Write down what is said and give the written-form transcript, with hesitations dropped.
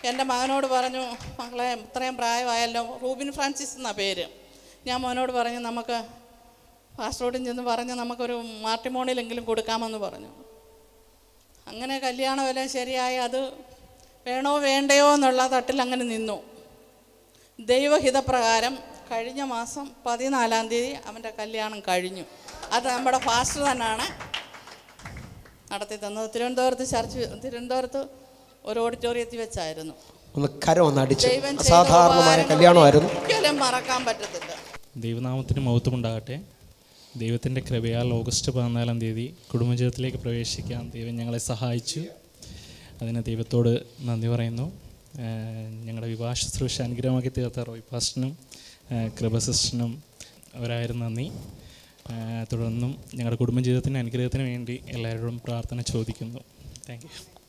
എൻ്റെ മകനോട് പറഞ്ഞു, മകളെ ഇത്രയും പ്രായമായല്ലോ, റൂബിൻ ഫ്രാൻസിസ് എന്നാണ് പേര്. ഞാൻ മോനോട് പറഞ്ഞു, നമുക്ക് പാസ്റ്ററോടും ചെന്ന് പറഞ്ഞ് നമുക്കൊരു മാട്രിമോണിയിലെങ്കിലും കൊടുക്കാമെന്ന് പറഞ്ഞു. അങ്ങനെ കല്യാണമെല്ലാം ശരിയായി. അത് വേണോ വേണ്ടയോ എന്നുള്ള തട്ടിൽ അങ്ങനെ നിന്നു. ദൈവഹിതപ്രകാരം കഴിഞ്ഞ മാസം 14-ാം തീയതി അവൻ്റെ കല്യാണം കഴിഞ്ഞു. അത് നമ്മുടെ പാസ്റ്റർ തന്നെയാണ് നടത്തി തന്നത്. തിരുവനന്തപുരത്ത് ഒരു ഓഡിറ്റോറിയത്തിൽ വെച്ചായിരുന്നു. ദൈവം അസാധാരണമായ കല്യാണമായിരുന്നു. ഒരിക്കലും മറക്കാൻ പറ്റത്തില്ല. ദൈവനാമത്തിന് മഹത്വമുണ്ടാകട്ടെ. ദൈവത്തിൻ്റെ കൃപയാൽ ഓഗസ്റ്റ് 14-ാം തീയതി കുടുംബജീവിതത്തിലേക്ക് പ്രവേശിക്കാൻ ദൈവം ഞങ്ങളെ സഹായിച്ചു. അതിന് ദൈവത്തോട് നന്ദി പറയുന്നു. ഞങ്ങളുടെ വിവാഹ ശുശ്രൂഷ അനുഗ്രഹമാക്കി തീർത്ത റോയ് പാസ്റ്ററിനും കൃപ സിസ്റ്ററിനും ഒരായിരം നന്ദി. തുടർന്നും ഞങ്ങളുടെ കുടുംബജീവിതത്തിൻ്റെ അനുഗ്രഹത്തിന് വേണ്ടി എല്ലാവരോടും പ്രാർത്ഥന ചോദിക്കുന്നു. Thank you.